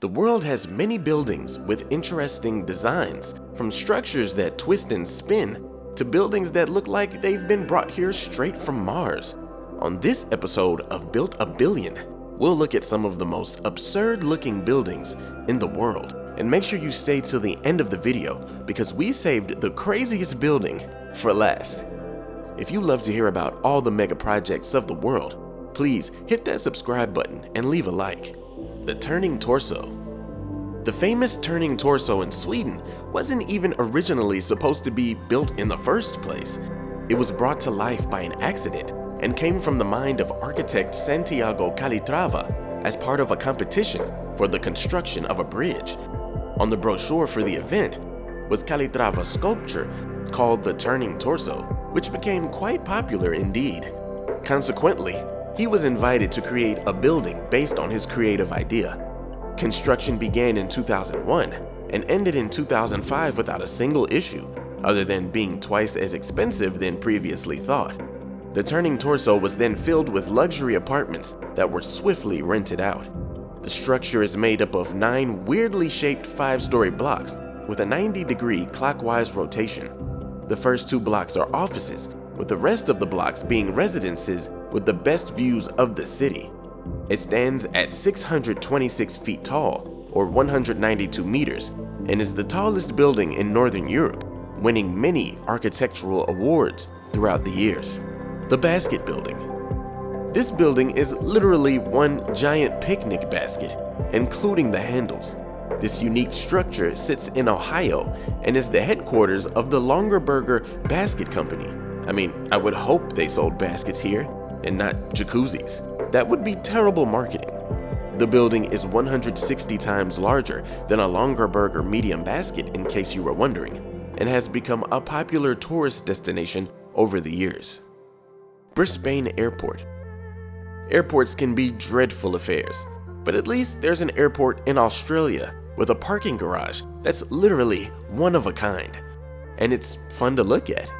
The world has many buildings with interesting designs, from structures that twist and spin to buildings that look like they've been brought here straight from Mars. On this episode of Built a Billion, we'll look at some of the most absurd-looking buildings in the world. And make sure you stay till the end of the video because we saved the craziest building for last. If you love to hear about all the mega projects of the world, please hit that subscribe button and leave a like. The turning torso. The famous turning torso in Sweden wasn't even originally supposed to be built in the first place. It was brought to life by an accident and came from the mind of architect Santiago Calatrava as part of a competition for the construction of a bridge. On the brochure for the event was Calatrava's sculpture called the Turning Torso, which became quite popular indeed. Consequently, he was invited to create a building based on his creative idea. Construction began in 2001 and ended in 2005 without a single issue, other than being twice as expensive than previously thought. The Turning Torso was then filled with luxury apartments that were swiftly rented out. The structure is made up of 9 weirdly shaped 5-story blocks with a 90-degree clockwise rotation. The first 2 blocks are offices, with the rest of the blocks being residences with the best views of the city. It stands at 626 feet tall, or 192 meters, and is the tallest building in Northern Europe, winning many architectural awards throughout the years. The Basket Building. This building is literally one giant picnic basket, including the handles. This unique structure sits in Ohio and is the headquarters of the Longaberger Basket Company. I would hope they sold baskets here and not jacuzzis. That would be terrible marketing. The building is 160 times larger than a Longaberger medium basket, in case you were wondering, and has become a popular tourist destination over the years. Brisbane Airport. Airports can be dreadful affairs, but at least there's an airport in Australia with a parking garage that's literally one of a kind, and it's fun to look at.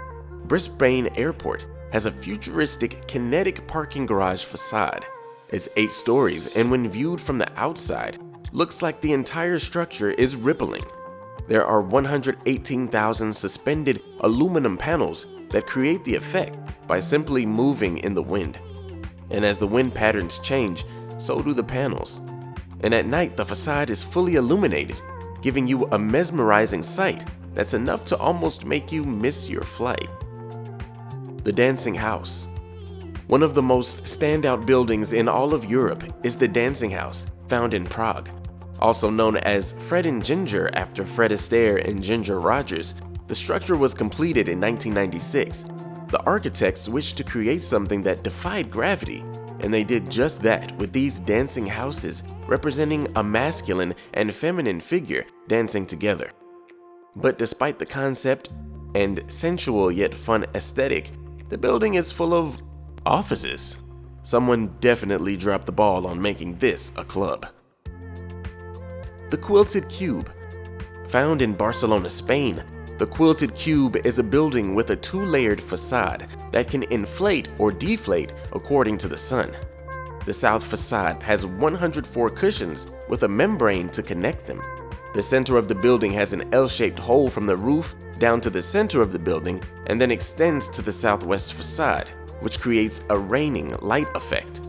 Brisbane Airport has a futuristic kinetic parking garage facade. It's 8 stories, and when viewed from the outside, looks like the entire structure is rippling. There are 118,000 suspended aluminum panels that create the effect by simply moving in the wind. And as the wind patterns change, so do the panels. And at night, the facade is fully illuminated, giving you a mesmerizing sight that's enough to almost make you miss your flight. The Dancing House. One of the most standout buildings in all of Europe is the Dancing House, found in Prague. Also known as Fred and Ginger after Fred Astaire and Ginger Rogers, the structure was completed in 1996. The architects wished to create something that defied gravity, and they did just that with these dancing houses representing a masculine and feminine figure dancing together. But despite the concept and sensual yet fun aesthetic, the building is full of offices. Someone definitely dropped the ball on making this a club. The Quilted Cube. Found in Barcelona, Spain, the Quilted Cube is a building with a 2-layered facade that can inflate or deflate according to the sun. The south facade has 104 cushions with a membrane to connect them. The center of the building has an L-shaped hole from the roof down to the center of the building and then extends to the southwest facade, which creates a raining light effect.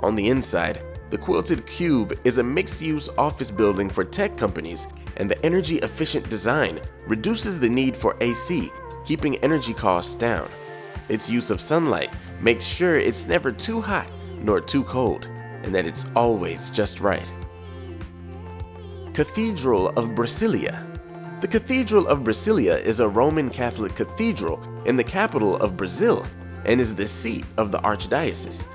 On the inside, the Quilted Cube is a mixed-use office building for tech companies, and the energy-efficient design reduces the need for AC, keeping energy costs down. Its use of sunlight makes sure it's never too hot nor too cold, and that it's always just right. Cathedral of Brasilia. The Cathedral of Brasilia is a Roman Catholic cathedral in the capital of Brazil and is the seat of the archdiocese.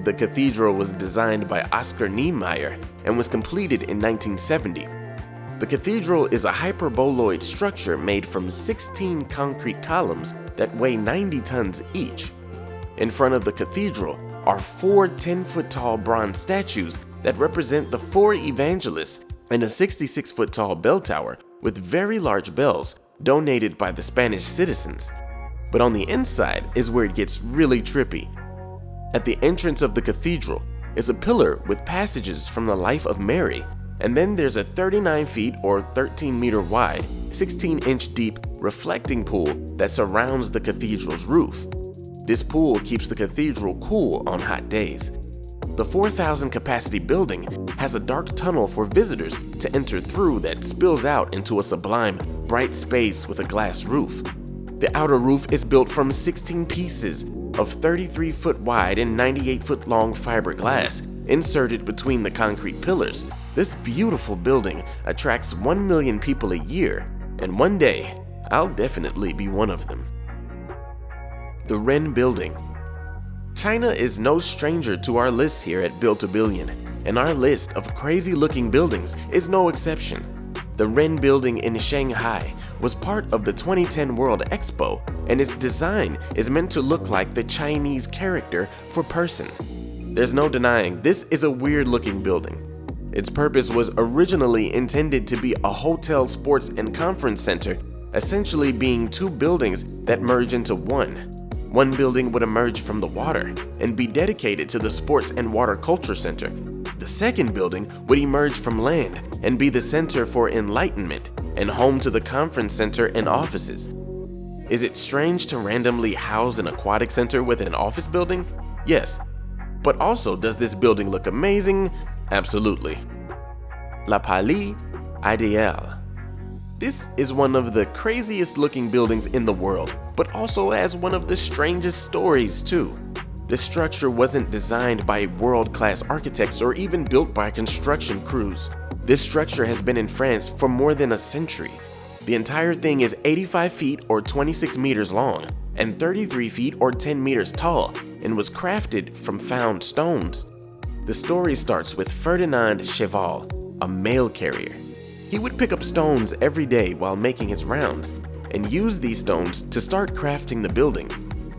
The cathedral was designed by Oscar Niemeyer and was completed in 1970. The cathedral is a hyperboloid structure made from 16 concrete columns that weigh 90 tons each. In front of the cathedral are 4 10-foot-tall bronze statues that represent the 4 evangelists and a 66-foot-tall bell tower with very large bells donated by the Spanish citizens. But on the inside is where it gets really trippy. At the entrance of the cathedral is a pillar with passages from the life of Mary And then there's a 39 feet or 13-meter wide, 16-inch deep reflecting pool that surrounds the cathedral's roof. This pool keeps the cathedral cool on hot days. The 4,000 capacity building has a dark tunnel for visitors to enter through that spills out into a sublime, bright space with a glass roof. The outer roof is built from 16 pieces of 33-foot wide and 98-foot long fiberglass inserted between the concrete pillars. This beautiful building attracts 1 million people a year, and one day, I'll definitely be one of them. The Wren Building. China is no stranger to our list here at Built-A-Billion, and our list of crazy-looking buildings is no exception. The Wren Building in Shanghai was part of the 2010 World Expo, and its design is meant to look like the Chinese character for person. There's no denying this is a weird-looking building. Its purpose was originally intended to be a hotel, sports, and conference center, essentially being two buildings that merge into one. One building would emerge from the water and be dedicated to the Sports and Water Culture Center. The second building would emerge from land and be the Center for Enlightenment and home to the conference center and offices. Is it strange to randomly house an aquatic center with an office building? Yes. But also, does this building look amazing? Absolutely. La Palais Ideal. This is one of the craziest looking buildings in the world, but also has one of the strangest stories too. This structure wasn't designed by world-class architects or even built by construction crews. This structure has been in France for more than a century. The entire thing is 85 feet or 26 meters long and 33 feet or 10 meters tall and was crafted from found stones. The story starts with Ferdinand Cheval, a mail carrier. He would pick up stones every day while making his rounds and use these stones to start crafting the building.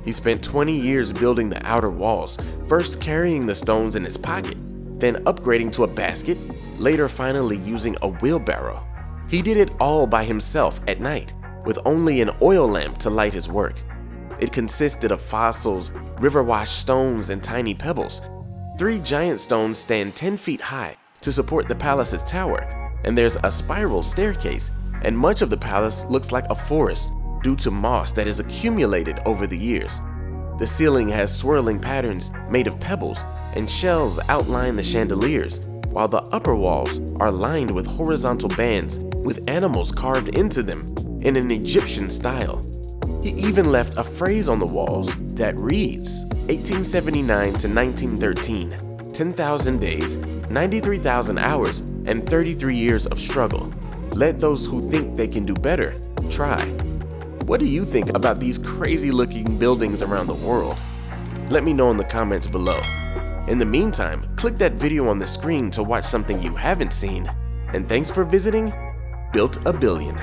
He spent 20 years building the outer walls, first carrying the stones in his pocket, then upgrading to a basket, later finally using a wheelbarrow. He did it all by himself at night, with only an oil lamp to light his work. It consisted of fossils, river-washed stones, and tiny pebbles. 3 giant stones stand 10 feet high to support the palace's tower, and there's a spiral staircase, and much of the palace looks like a forest due to moss that has accumulated over the years. The ceiling has swirling patterns made of pebbles, and shells outline the chandeliers, while the upper walls are lined with horizontal bands with animals carved into them in an Egyptian style. He even left a phrase on the walls that reads, 1879 to 1913, 10,000 days, 93,000 hours, and 33 years of struggle. Let those who think they can do better try. What do you think about these crazy looking buildings around the world? Let me know in the comments below. In the meantime, click that video on the screen to watch something you haven't seen. And thanks for visiting Built-A-Billion.